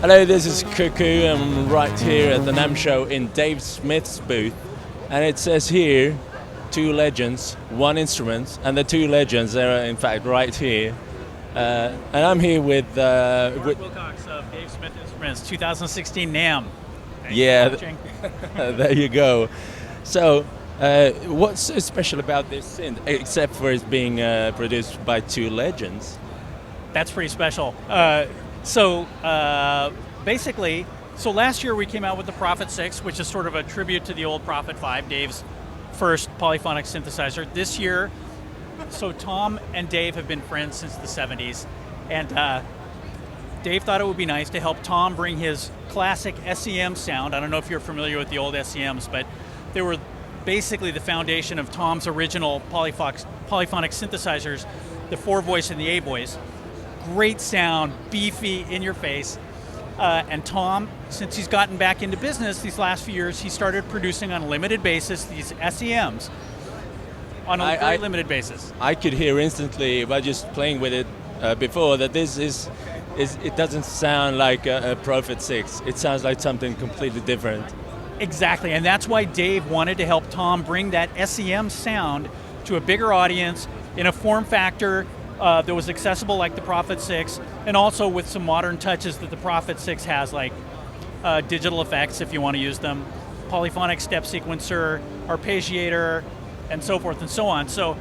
Hello, this is Cuckoo. I'm right here at the NAMM show in Dave Smith's booth, and it says here, two legends, one instrument, and the two legends are in fact right here. And I'm here with Mark Wilcox of Dave Smith Instruments, 2016 NAMM. Yeah, there you go. So, what's so special about this synth, except for it being produced by two legends? That's pretty special. Basically, last year we came out with the Prophet 6, which is sort of a tribute to the old Prophet 5, Dave's first polyphonic synthesizer. This year, Tom and Dave have been friends since the 70s, and Dave thought it would be nice to help Tom bring his classic SEM sound. I don't know if you're familiar with the old SEMs, but they were basically the foundation of Tom's original polyphonic synthesizers, the 4-voice and the 8-voice. Great sound, beefy, in your face. And Tom, since he's gotten back into business these last few years, he started producing on a limited basis these SEMs on a very limited basis. I could hear instantly by just playing with it before that this is it doesn't sound like a Prophet 6. It sounds like something completely different. Exactly, and that's why Dave wanted to help Tom bring that SEM sound to a bigger audience in a form factor that was accessible like the Prophet 6, and also with some modern touches that the Prophet 6 has, like digital effects if you want to use them, polyphonic step sequencer, Arpeggiator, and so forth and so on. So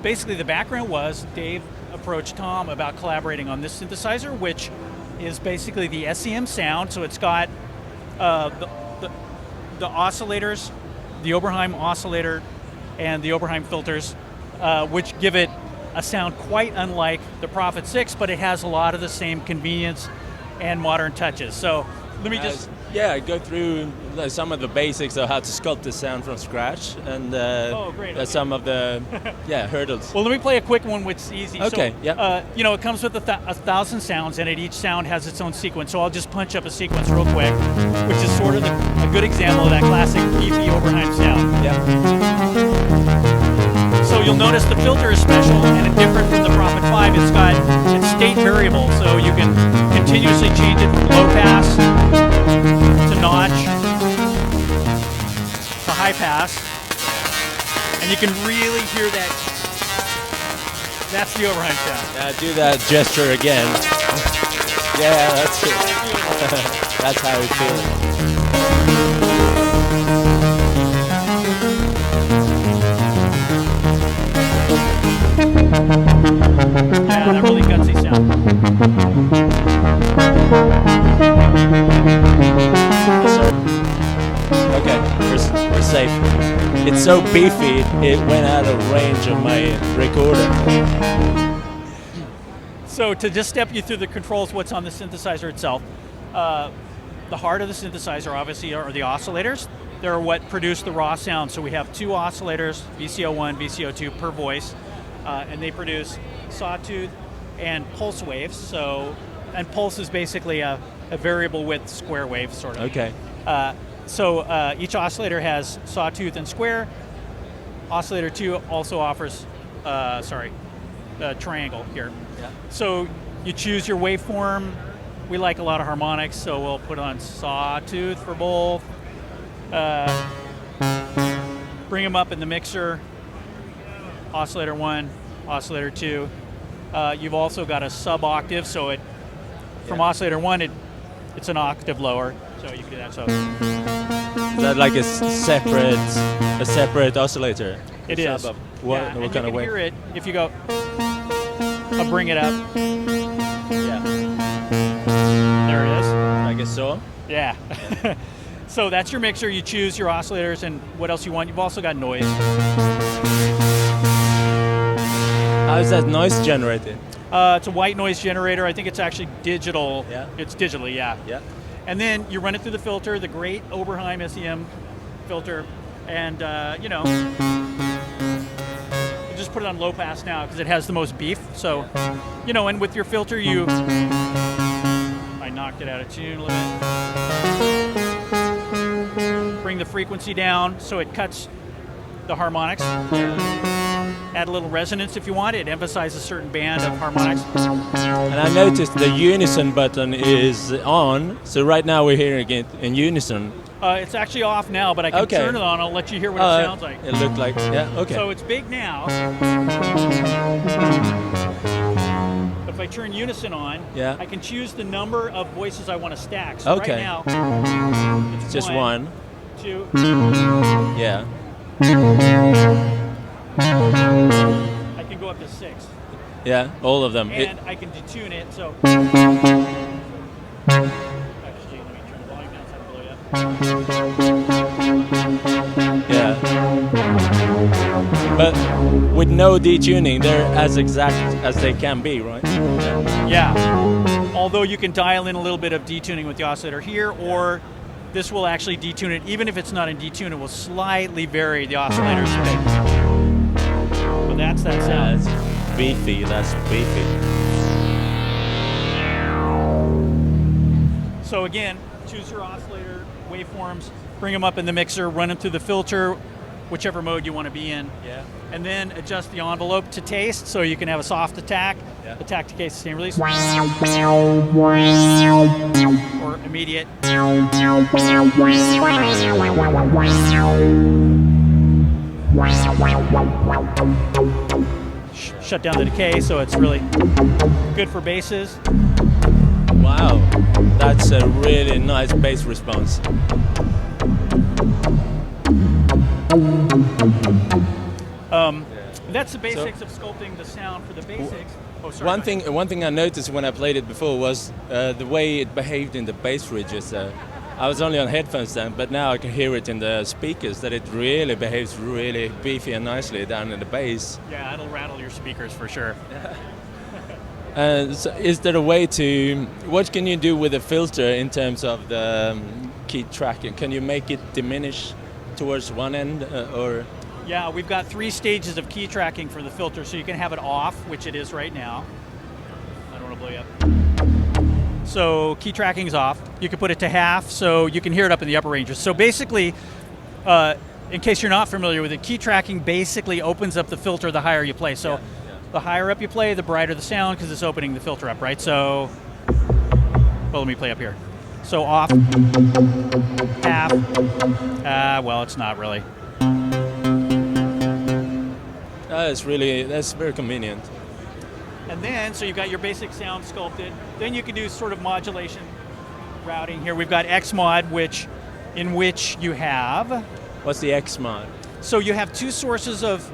basically the background was Dave approached Tom about collaborating on this synthesizer, which is basically the SEM sound. So it's got the oscillators, the Oberheim oscillator, and the Oberheim filters, which give it a sound quite unlike the Prophet 6, but it has a lot of the same convenience and modern touches. So let me just... go through some of the basics of how to sculpt the sound from scratch, and some of the hurdles. Well, let me play a quick one which is easy. Okay, it comes with 1,000 sounds, and each sound has its own sequence. So I'll just punch up a sequence real quick, which is sort of a good example of that classic beefy Oberheim sound. Yeah. So you'll notice the filter is special and different from the Prophet 5. It's state variable, so you can continuously change it from low pass to notch to high pass, and you can really hear that. That's the Oberheim sound. Do that gesture again. Yeah, that's it. That's how it feels. Yeah, that really gutsy sound. Okay, we're safe. It's so beefy, it went out of range of my recorder. So to just step you through the controls, what's on the synthesizer itself, the heart of the synthesizer obviously are the oscillators. They're what produce the raw sound. So we have two oscillators, VCO1, VCO2 per voice, and they produce sawtooth and pulse waves. And pulse is basically a variable width square wave, sort of. Okay. Each oscillator has sawtooth and square. Oscillator 2 also offers, triangle here. Yeah. So you choose your waveform. We like a lot of harmonics, so we'll put on sawtooth for both. Bring them up in the mixer. Oscillator 1, Oscillator 2. You've also got a sub-octave, so from Oscillator 1, it's an octave lower, so you can do that. So is that like a separate oscillator? It is. What kind of way? You can hear it if you go. I'll bring it up. Yeah. There it is. Like a saw? Yeah. So that's your mixer. You choose your oscillators and what else you want. You've also got noise. How is that noise generated? It's a white noise generator. I think it's actually digital. Yeah. It's digitally, yeah. Yeah. And then you run it through the filter, the great Oberheim SEM filter, and you just put it on low pass now because it has the most beef. So, and with your filter, I knocked it out of tune a little bit. Bring the frequency down so it cuts the harmonics. add a little resonance if you want. It emphasizes a certain band of harmonics. And I noticed the unison button is on, so right now we're hearing it in unison. It's actually off now, but I can turn it on. I'll let you hear what it sounds like. It looked like, yeah, okay. So it's big now. But if I turn unison on, I can choose the number of voices I want to stack. So right now, it's just one. 2. Yeah. I can go up to 6. Yeah, all of them. And I can detune it, so... Actually, let me turn the volume down so I don't blow you up. Yeah. But with no detuning, they're as exact as they can be, right? Yeah. Although you can dial in a little bit of detuning with the oscillator here, or this will actually detune it. Even if it's not in detune, it will slightly vary the oscillator's pitch. So that's that sound. That's beefy, that's beefy. So again, choose your oscillator waveforms, bring them up in the mixer, run them through the filter, whichever mode you want to be in. Yeah. And then adjust the envelope to taste, so you can have a soft attack, attack to case, sustained release, or immediate. Shut down the decay, so it's really good for basses. Wow, that's a really nice bass response. That's the basics of sculpting the sound for the basics. Oh, sorry. One thing I noticed when I played it before was the way it behaved in the bass ridges. I was only on headphones then, but now I can hear it in the speakers that it really behaves really beefy and nicely down in the bass. Yeah, it'll rattle your speakers for sure. So is there a way to, what can you do with a filter in terms of the key tracking? Can you make it diminish towards one end or? Yeah, we've got 3 stages of key tracking for the filter, so you can have it off, which it is right now. I don't want to blow you up. So key tracking is off. You can put it to half, so you can hear it up in the upper ranges. So basically, in case you're not familiar with it, key tracking basically opens up the filter the higher you play. So the higher up you play, the brighter the sound, because it's opening the filter up, right? So, well, let me play up here. So off, half, well, it's not really. That's very convenient. And then, so you've got your basic sound sculpted. Then you can do sort of modulation routing here. We've got X mod, in which you have. What's the X mod? So you have 2 sources of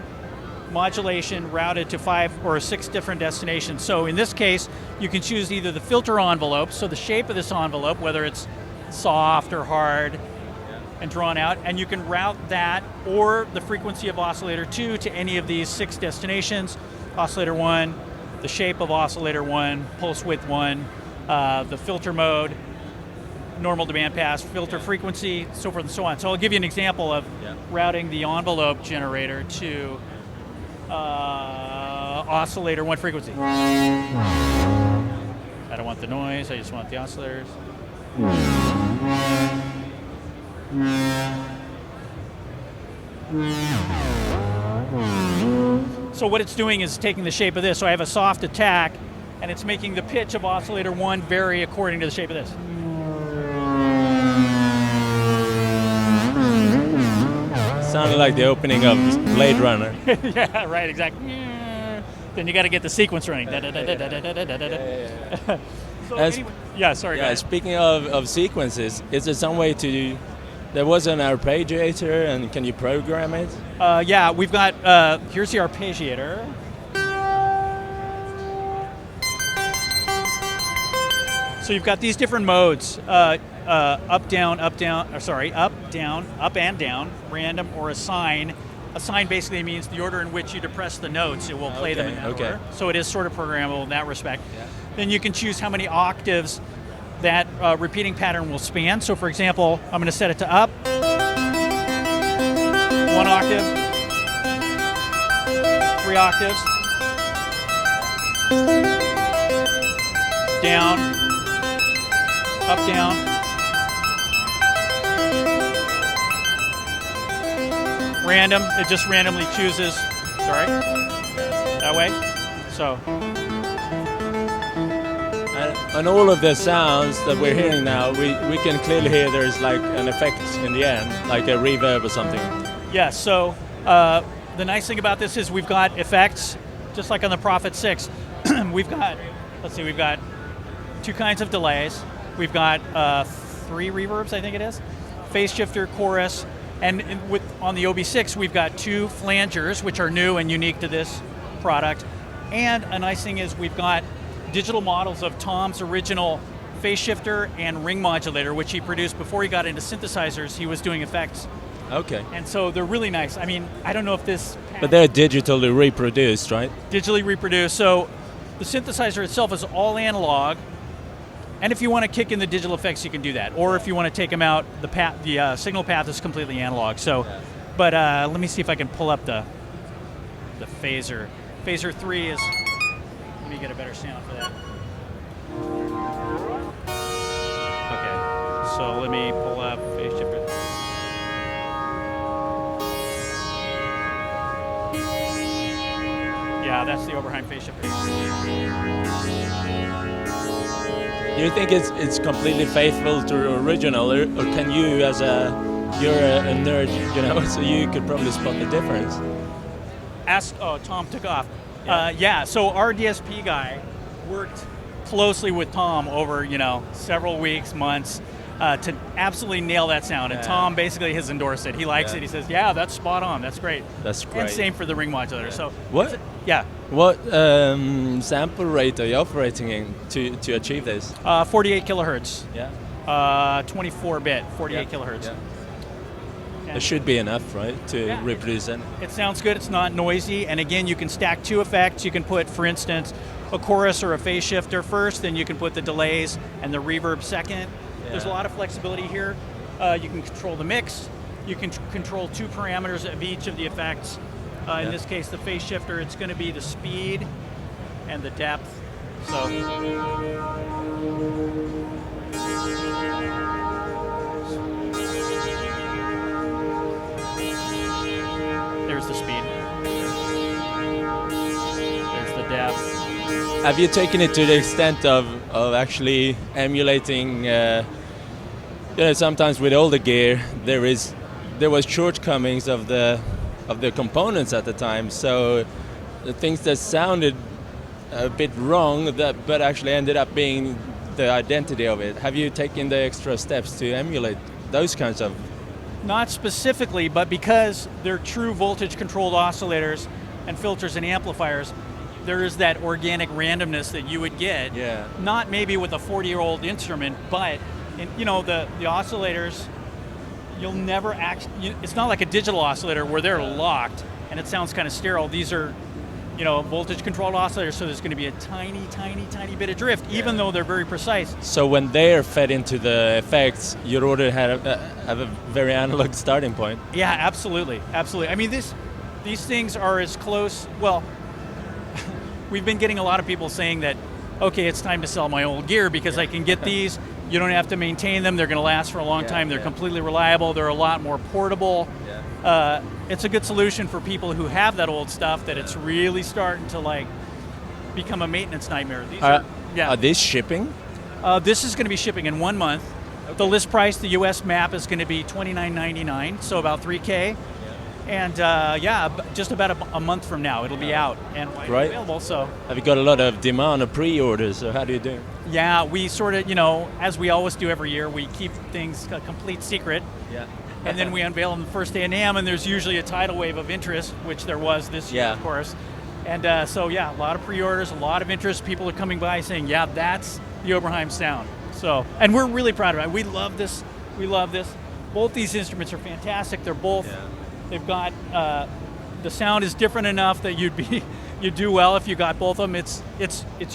modulation routed to 5 or 6 different destinations. So in this case, you can choose either the filter envelope, so the shape of this envelope, whether it's soft or hard and drawn out, and you can route that or the frequency of oscillator 2 to any of these 6 destinations. Oscillator 1, the shape of oscillator 1, pulse width 1, the filter mode, normal demand pass, filter frequency, so forth and so on. So I'll give you an example of routing the envelope generator to oscillator 1 frequency. I don't want the noise, I just want the oscillators. So what it's doing is taking the shape of this. So I have a soft attack, and it's making the pitch of oscillator 1 vary according to the shape of this. Sounded like the opening of Blade Runner. Yeah, right, exactly. Then you got to get the sequence running. So anyway, yeah, sorry. Yeah, speaking of sequences, is there some way to? There was an Arpeggiator, and can you program it? Yeah, we've got. Here's the Arpeggiator. So you've got these different modes: up, down, up, down. Or sorry, up, down, up and down, random, or assign. Assign basically means the order in which you depress the notes, it will play them in that order. So it is sort of programmable in that respect. Yeah. Then you can choose how many octaves that repeating pattern will span. So for example, I'm going to set it to up, 1 octave, 3 octaves, down, up, down, random, it just randomly chooses Sorry. That way. So. And all of the sounds that we're hearing now, we can clearly hear there's like an effect in the end, like a reverb or something. Yeah, so the nice thing about this is we've got effects, just like on the Prophet 6. we've got 2 kinds of delays. We've got 3 reverbs, I think it is. Phase shifter, chorus, and on the OB-6 we've got 2 flangers, which are new and unique to this product. And a nice thing is we've got digital models of Tom's original phase shifter and ring modulator, which he produced before he got into synthesizers. He was doing effects. Okay. And so they're really nice. I mean, I don't know if this... But they're digitally reproduced, right? Digitally reproduced. So the synthesizer itself is all analog. And if you want to kick in the digital effects, you can do that. Or if you want to take them out, the signal path is completely analog. So, but let me see if I can pull up the phaser. Phaser 3 is... Let me get a better sound for that. Okay, so let me pull up phase shifter. Yeah, that's the Oberheim phase shifter. Do you think it's completely faithful to the original, or can you, you're a nerd, you know, so you could probably spot the difference? Tom took off. Yeah, so our DSP guy worked closely with Tom over, several weeks, months, to absolutely nail that sound. And Tom basically has endorsed it. He likes it. He says, yeah, that's spot on. That's great. That's great. And same for the ring modulator. Yeah. So what? Yeah. What sample rate are you operating in to achieve this? 48 kilohertz. Yeah. 24-bit, 48 kilohertz. Yeah. It should be enough, right, to reproduce it? It sounds good, it's not noisy, and again, you can stack 2 effects. You can put, for instance, a chorus or a phase shifter first, then you can put the delays and the reverb second. Yeah. There's a lot of flexibility here. You can control the mix. You can control 2 parameters of each of the effects. In this case, the phase shifter, it's going to be the speed and the depth. So. There's the speed. There's the depth. Have you taken it to the extent of actually emulating? Sometimes with older gear, there was shortcomings of the components at the time. So the things that sounded a bit wrong, but actually ended up being the identity of it. Have you taken the extra steps to emulate those kinds of? Not specifically, but because they're true voltage-controlled oscillators and filters and amplifiers, there is that organic randomness that you would get. Yeah. Not maybe with a 40-year-old instrument, but the oscillators, you'll never it's not like a digital oscillator where they're locked and it sounds kind of sterile. These are, voltage-controlled oscillators, so there's going to be a tiny, tiny, tiny bit of drift, even though they're very precise. So when they're fed into the effects, you'd already have a very analog starting point. Yeah, absolutely, absolutely. I mean, these things are as close. Well, we've been getting a lot of people saying that, okay, it's time to sell my old gear because I can get these. You don't have to maintain them. They're going to last for a long time. They're completely reliable. They're a lot more portable. Yeah. It's a good solution for people who have that old stuff that it's really starting to become a maintenance nightmare. Are these shipping? This is going to be shipping in 1 month. Okay. The list price, the US map, is going to be $29.99, so about $3K. And just about a month from now, it'll be out and available. So, have you got a lot of demand or pre-orders, or how do you do? Yeah, we sort of, as we always do every year, we keep things a complete secret. Yeah. And then we unveil them the first day of NAMM, and there's usually a tidal wave of interest, which there was this year, of course. And a lot of pre-orders, a lot of interest. People are coming by saying, yeah, that's the Oberheim sound. So, and we're really proud of it. We love this. We love this. Both these instruments are fantastic. They're both. Yeah. They've got the sound is different enough that you'd do well if you got both of them. It's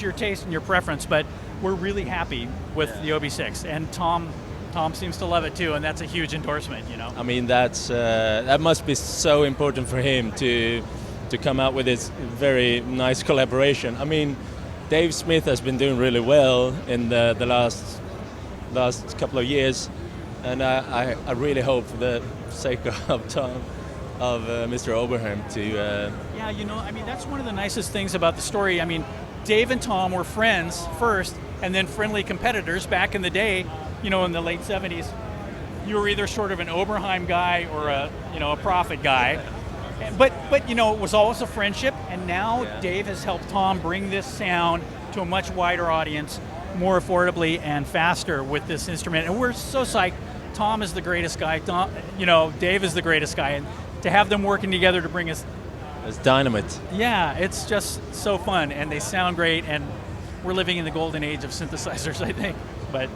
your taste and your preference, but we're really happy with the OB-6, and Tom seems to love it too, and that's a huge endorsement. I mean, that must be so important for him to come out with this very nice collaboration. I mean, Dave Smith has been doing really well in the last couple of years, and I really hope, for the sake of Tom, of Mr. Oberheim to. Yeah, you know, I mean, that's one of the nicest things about the story. I mean, Dave and Tom were friends first, and then friendly competitors back in the day. You know, in the late '70s, you were either sort of an Oberheim guy or a Prophet guy. But you know, it was always a friendship, and now Dave has helped Tom bring this sound to a much wider audience, more affordably and faster with this instrument. And we're so psyched. Tom is the greatest guy. Tom, you know, Dave is the greatest guy, and to have them working together to bring us. It's dynamite. Yeah, it's just so fun, and they sound great, and we're living in the golden age of synthesizers, I think. But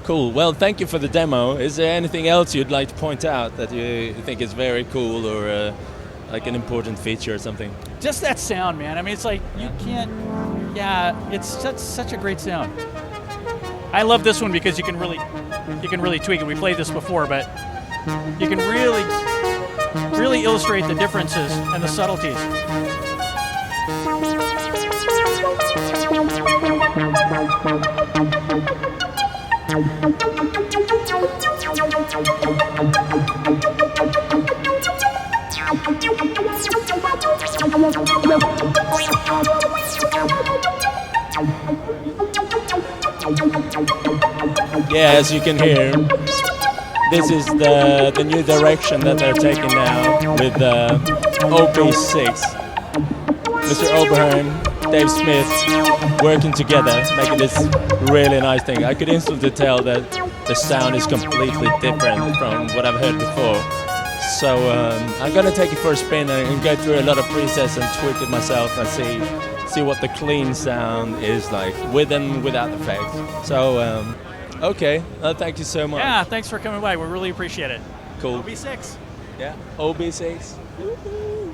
cool. Well, thank you for the demo. Is there anything else you'd like to point out that you think is very cool or like an important feature or something? Just that sound, man. I mean, it's like you can't. Yeah, it's such a great sound. I love this one because you can really tweak it. We played this before, but you can really illustrate the differences and the subtleties. Yeah, as you can hear, this is the new direction that they're taking now with OB-6. Mr. Oberheim, Dave Smith, working together, making this really nice thing. I could instantly tell that the sound is completely different from what I've heard before. So I'm gonna take it for a spin and go through a lot of presets and tweak it myself and see what the clean sound is like, with and without effects. So, okay, thank you so much. Yeah, thanks for coming by. We really appreciate it. Cool. OB-6. Yeah, OB-6. Woo-hoo.